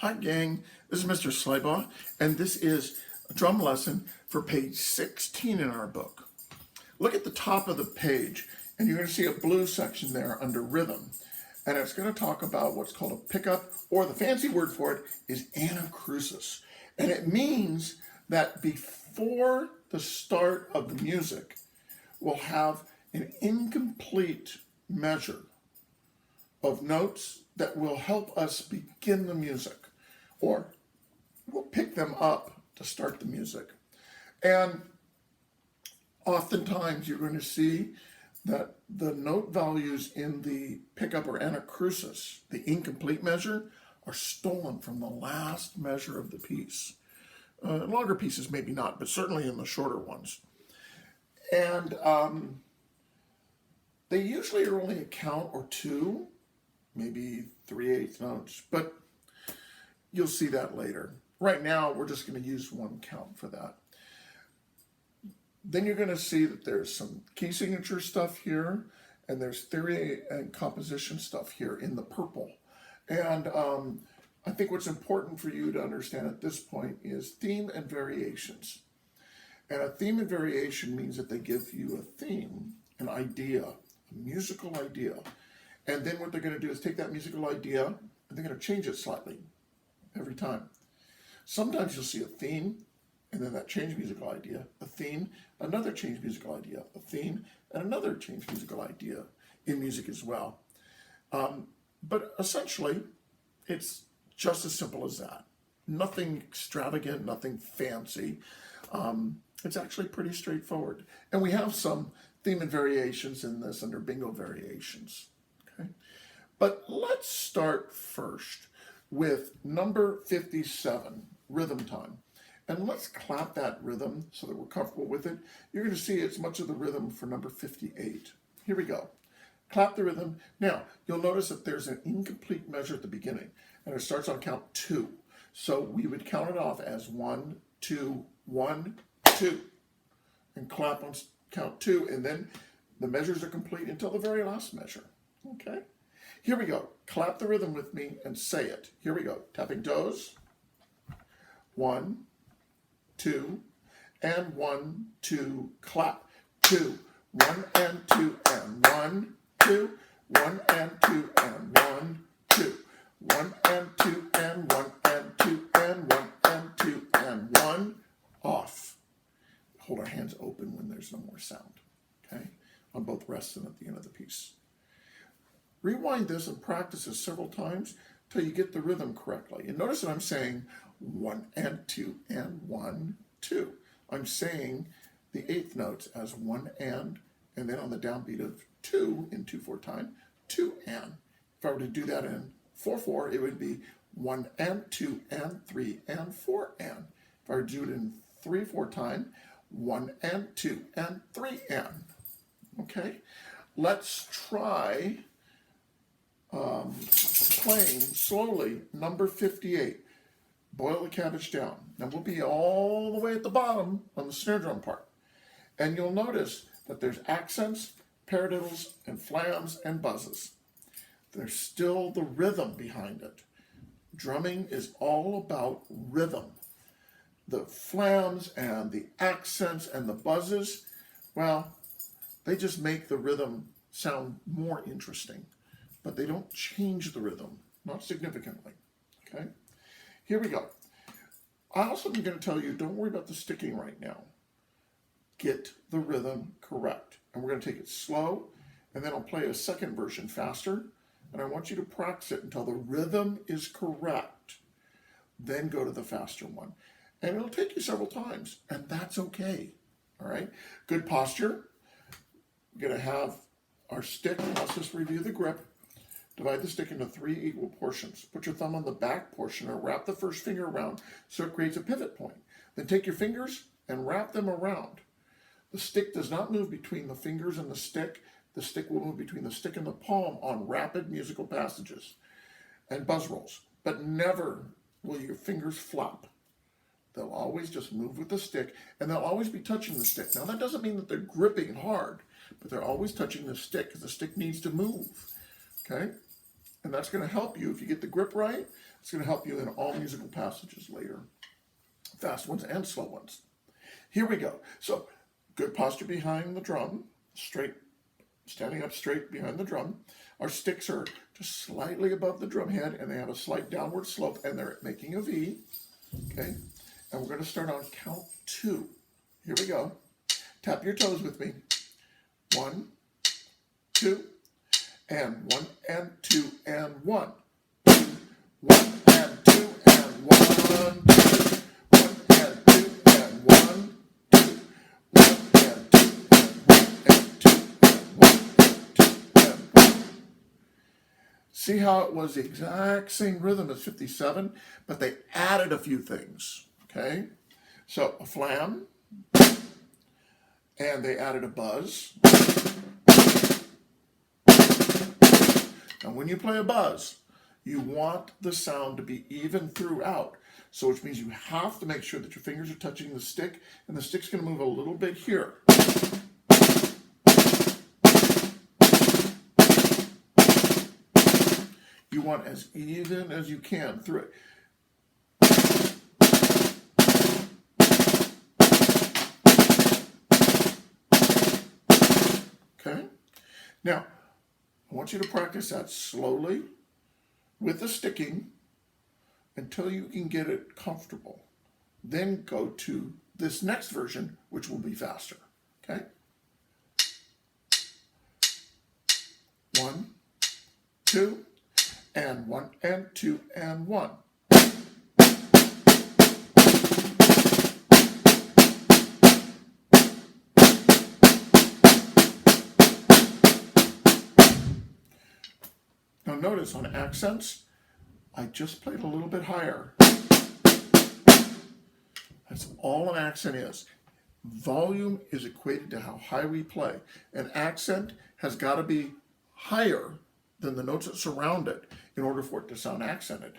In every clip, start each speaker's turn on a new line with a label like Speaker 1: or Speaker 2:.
Speaker 1: Hi gang, this is Mr. Slybaugh, and this is a drum lesson for page 16 in our book. Look at the top of the page, and you're going to see a blue section there under rhythm, and it's going to talk about what's called a pickup, or the fancy word for it is anacrusis, and it means that before the start of the music, we'll have an incomplete measure of notes that will help us begin the music, or we'll pick them up to start the music. And oftentimes you're going to see that the note values in the pickup or anacrusis, the incomplete measure, are stolen from the last measure of the piece. Longer pieces maybe not, but certainly in the shorter ones. And they usually are only a count or two, maybe 3/8 notes, but you'll see that later. Right now, we're just going to use one count for that. Then you're going to see that there's some key signature stuff here, and there's theory and composition stuff here in the purple. And I think what's important for you to understand at this point is theme and variations. And a theme and variation means that they give you a theme, an idea, a musical idea. And then what they're going to do is take that musical idea and they're going to change it slightly every time. Sometimes you'll see a theme and then that changed musical idea, a theme, another changed musical idea, a theme, and another changed musical idea in music as well. But essentially, it's just as simple as that. Nothing extravagant, nothing fancy. It's actually pretty straightforward. And we have some theme and variations in this under bingo variations. Okay? But let's start first with number 57, rhythm time. And let's clap that rhythm so that we're comfortable with it. You're going to see it's much of the rhythm for number 58. Here we go. Clap the rhythm. Now, you'll notice that there's an incomplete measure at the beginning, and it starts on count 2. So we would count it off as 1, 2, 1, 2, and clap on count 2, and then the measures are complete until the very last measure. Okay? Here we go. Clap the rhythm with me and say it. Here we go. Tapping toes. 1, 2, and 1, 2, clap. 2, 1 and 2, and 1, 2, 1 and 2, and 1, 2, 1 and 2, and 1 and 2, and 1 and 2, and 1, off. Hold our hands open when there's no more sound, okay? On both rests and at the end of the piece. Rewind this and practice this several times till you get the rhythm correctly. And notice that I'm saying 1 and 2 and 1, 2. I'm saying the eighth notes as 1 and then on the downbeat of 2 in 2/4 time, 2 and. If I were to do that in 4/4, it would be 1 and 2 and 3 and 4 and. If I were to do it in 3/4 time, 1 and 2 and 3 and. Okay, let's try playing slowly number 58. Boil the cabbage down. Now we'll be all the way at the bottom on the snare drum part. And you'll notice that there's accents, paradiddles, and flams and buzzes. There's still the rhythm behind it. Drumming is all about rhythm. The flams and the accents and the buzzes, well, they just make the rhythm sound more interesting, but they don't change the rhythm, not significantly, okay? Here we go. I also am going to tell you, don't worry about the sticking right now. Get the rhythm correct. And we're going to take it slow, and then I'll play a second version faster, and I want you to practice it until the rhythm is correct. Then go to the faster one. And it'll take you several times, and that's okay, all right? Good posture. We're going to have our stick. Let's just review the grip. Divide the stick into 3 equal portions. Put your thumb on the back portion and wrap the first finger around so it creates a pivot point. Then take your fingers and wrap them around. The stick does not move between the fingers and the stick. The stick will move between the stick and the palm on rapid musical passages and buzz rolls. But never will your fingers flop. They'll always just move with the stick, and they'll always be touching the stick. Now, that doesn't mean that they're gripping hard, but they're always touching the stick because the stick needs to move. Okay? And that's going to help you, if you get the grip right, it's going to help you in all musical passages later. Fast ones and slow ones. Here we go. So, good posture behind the drum, straight, standing up straight behind the drum. Our sticks are just slightly above the drum head, and they have a slight downward slope, and they're making a V. Okay? And we're going to start on count 2. Here we go. Tap your toes with me. 1, 2, and 1, and 2, and 1. 2, 1, and 2, and 1, 2. 1, and 2, and 1, 2. 1, and 2, and 1, and 2, and 1, and 2, and 1. See how it was the exact same rhythm as 57, but they added a few things, okay? So a flam, and they added a buzz. And when you play a buzz, you want the sound to be even throughout. So which means you have to make sure that your fingers are touching the stick, and the stick's going to move a little bit here. You want as even as you can through it. Okay? Now, I want you to practice that slowly with the sticking until you can get it comfortable. Then go to this next version, which will be faster. Okay? 1, 2, and 1, and 2, and 1. Now notice on accents, I just played a little bit higher. That's all an accent is. Volume is equated to how high we play. An accent has got to be higher than the notes that surround it in order for it to sound accented.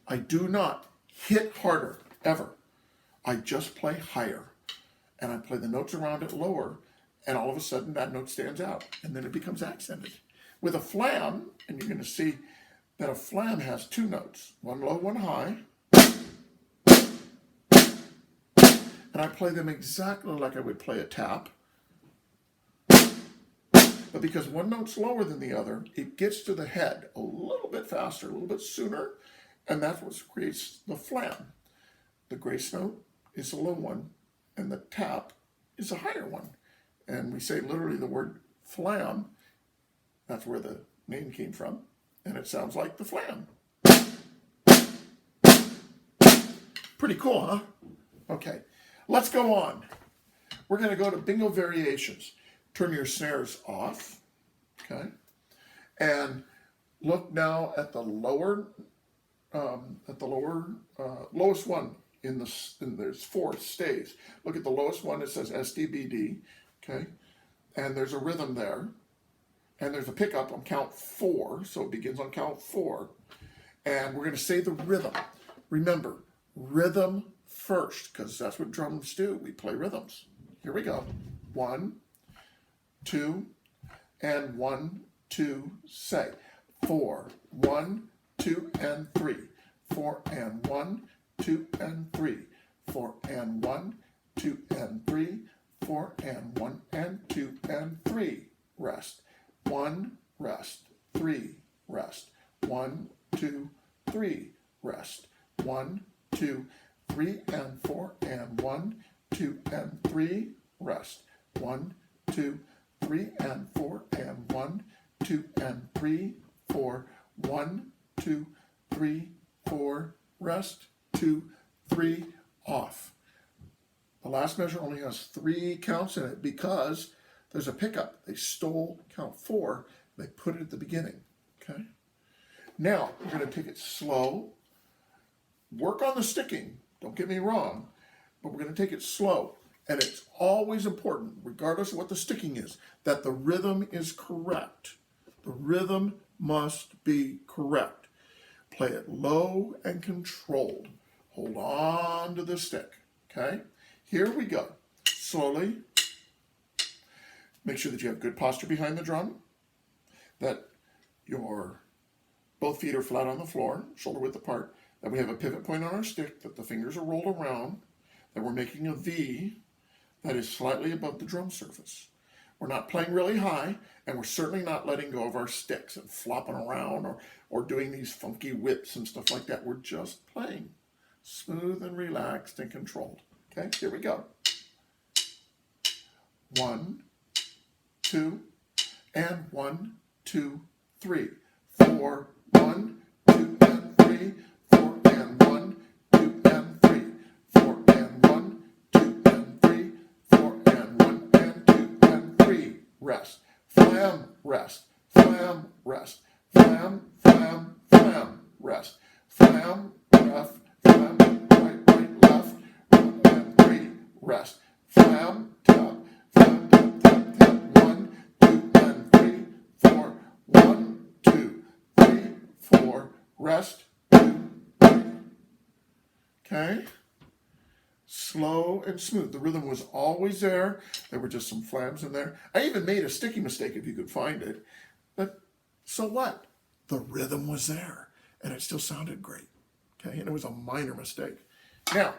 Speaker 1: I do not hit harder, ever. I just play higher. And I play the notes around it lower, and all of a sudden that note stands out, and then it becomes accented. With a flam, and you're going to see that a flam has 2 notes, one low, one high, and I play them exactly like I would play a tap. But because one note's lower than the other, it gets to the head a little bit faster, a little bit sooner, and that's what creates the flam. The grace note is a low one, and the tap is a higher one. And we say literally the word flam, that's where the name came from, and it sounds like the flam. Pretty cool, huh? Okay, let's go on. We're going to go to bingo variations. Turn your snares off, okay? And look now at the lowest one. There's 4 staves. Look at the lowest one. It says SDBD, okay? And there's a rhythm there. And there's a pickup on count 4. So it begins on count 4. And we're going to say the rhythm. Remember, rhythm first, because that's what drums do. We play rhythms. Here we go. 1, 2, and 1, 2, say. 4, 1, 2, and 3. 4, and 1, 2, and 3. 4, and 1, 2, and 3. 4, and 1, and 2, and 3. Rest. 1, rest. 3, rest. 1, 2, 3, rest. 1, 2, 3, and 4, and 1, 2, and 3, rest. 1, 2, 3, and 4, and 1, 2, and 3, 4. 1, 2, 3, 4, rest. 2, 3, off. The last measure only has 3 counts in it because there's a pickup. They stole count 4. They put it at the beginning. Okay. Now we're going to take it slow. Work on the sticking. Don't get me wrong, but we're going to take it slow. And it's always important, regardless of what the sticking is, that the rhythm is correct. The rhythm must be correct. Play it low and controlled. Hold on to the stick, okay? Here we go. Slowly. Make sure that you have good posture behind the drum, that your both feet are flat on the floor, shoulder width apart, that we have a pivot point on our stick, that the fingers are rolled around, that we're making a V that is slightly above the drum surface. We're not playing really high, and we're certainly not letting go of our sticks and flopping around or doing these funky whips and stuff like that. We're just playing smooth and relaxed and controlled. Okay, here we go. 1, 2, and 1, 2, 3, 4, 1, 2, and 3, 4, and 1, 2, and 3, 4, and 1, 2, and 3, 4, and 1, and 2, and 3. Rest. Flam, rest. Flam, rest. Flam, flam, flam, rest. Flam, left, flam, right, right, left, 1 and 3, rest. Flam, tap, flam, tap, tap, tap, 1, 2, and 3, 4, 1, 2, 3, 4, rest, 2, 3. Okay? Slow and smooth. The rhythm was always there. There were just some flams in there. I even made a sticky mistake if you could find it. But so what? The rhythm was there, and it still sounded great. Okay? And it was a minor mistake. Now,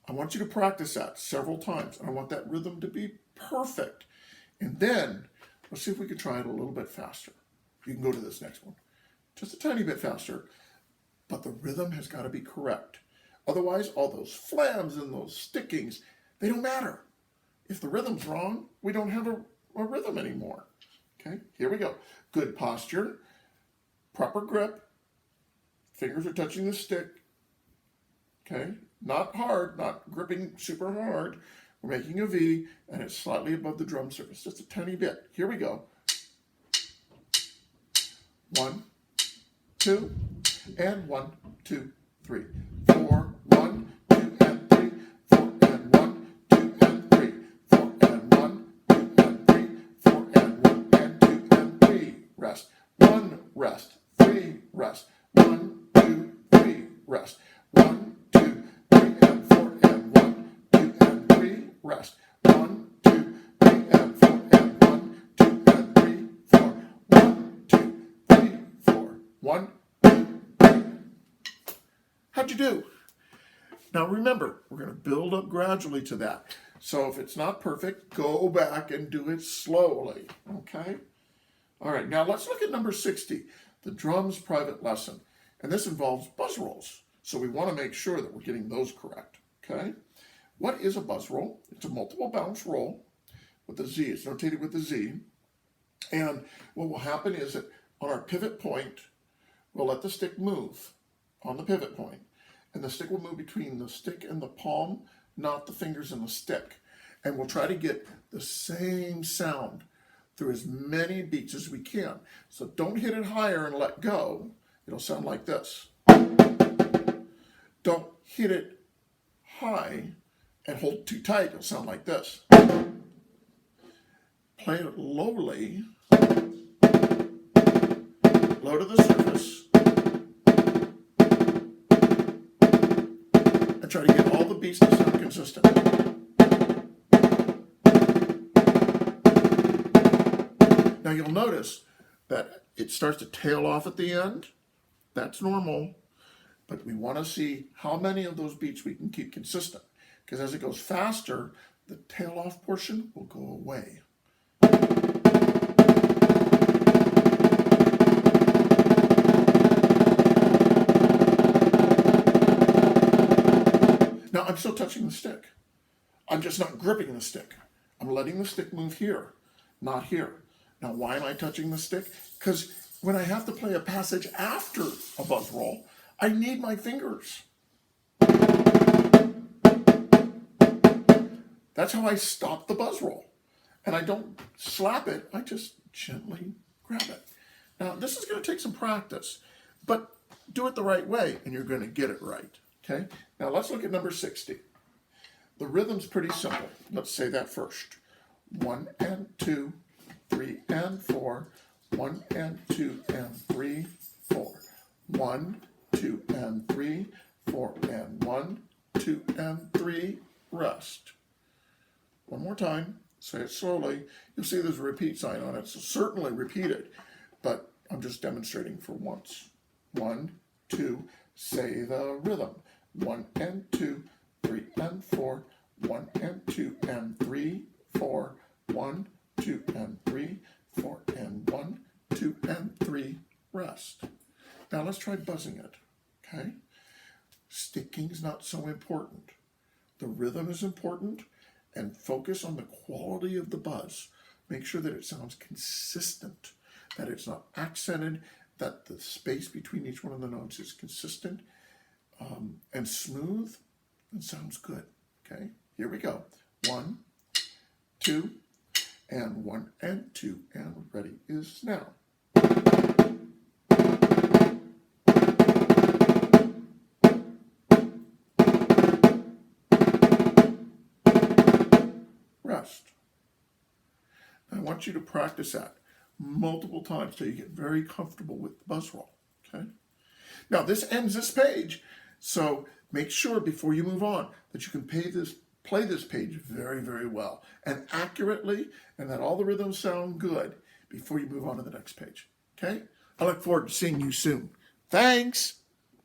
Speaker 1: I want you to practice that several times. I want that rhythm to be perfect. And then, let's see if we can try it a little bit faster. You can go to this next one. Just a tiny bit faster. But the rhythm has got to be correct. Otherwise, all those flams and those stickings, they don't matter. If the rhythm's wrong, we don't have a rhythm anymore. Okay, here we go. Good posture, proper grip, fingers are touching the stick. Okay, not hard, not gripping super hard. We're making a V, and it's slightly above the drum surface, just a tiny bit. Here we go. 1, 2, and 1, 2, 3, 4, 1, 2, and 3, 4, and 1, 2, and 3, 4, and 1, 2, and 3, 4, and 1, and 2, and 3. Rest. 1, rest. 3, rest. 1, 2, 3, rest. 1, 2, 3, and 4, and 1, 2, and 3, rest. 1, 2, 3, and 4, and 1, 2, and 3, 4. 1, 2, 3, 4. 1, 2, 3. How'd you do? Now remember, we're going to build up gradually to that. So if it's not perfect, go back and do it slowly. Okay? All right, now let's look at number 60, the drums private lesson. And this involves buzz rolls. So we want to make sure that we're getting those correct. Okay? What is a buzz roll? It's a multiple bounce roll with a Z. It's notated with a Z. And what will happen is that on our pivot point, we'll let the stick move on the pivot point. And the stick will move between the stick and the palm, not the fingers and the stick. And we'll try to get the same sound through as many beats as we can. So don't hit it higher and let go. It'll sound like this. Don't hit it high and hold too tight. It'll sound like this. Play it lowly, low to the surface, and try to get all the beats to sound consistent. Now you'll notice that it starts to tail off at the end. That's normal, but we want to see how many of those beats we can keep consistent, because as it goes faster, the tail off portion will go away. Now I'm still touching the stick. I'm just not gripping the stick. I'm letting the stick move here, not here. Now why am I touching the stick? Because when I have to play a passage after a buzz roll, I need my fingers. That's how I stop the buzz roll. And I don't slap it, I just gently grab it. Now this is going to take some practice, but do it the right way and you're going to get it right. Okay? Now let's look at number 60. The rhythm's pretty simple. Let's say that first. 1 and 2, 3 and 4, 1 and 2 and 3, 4. 1, 2 and 3, 4 and 1, 2 and 3, rest. One more time. Say it slowly. You'll see there's a repeat sign on it, so certainly repeat it. But I'm just demonstrating for once. 1, 2, say the rhythm. 1 and 2, 3 and 4. 1 and 2 and 3, 4. 1, 2 and 3, 4 and 1, 2 and 3. Rest. Now let's try buzzing it. Okay? Sticking's not so important. The rhythm is important, and focus on the quality of the buzz. Make sure that it sounds consistent, that it's not accented, that the space between each one of the notes is consistent and smooth and sounds good. Okay, here we go. 1, 2, and 1 and 2, and ready is now. Rest. I want you to practice that multiple times till you get very comfortable with the buzz roll. Okay. Now this ends this page, so make sure before you move on that you can play this page very, very well and accurately, and that all the rhythms sound good before you move on to the next page. Okay. I look forward to seeing you soon. Thanks.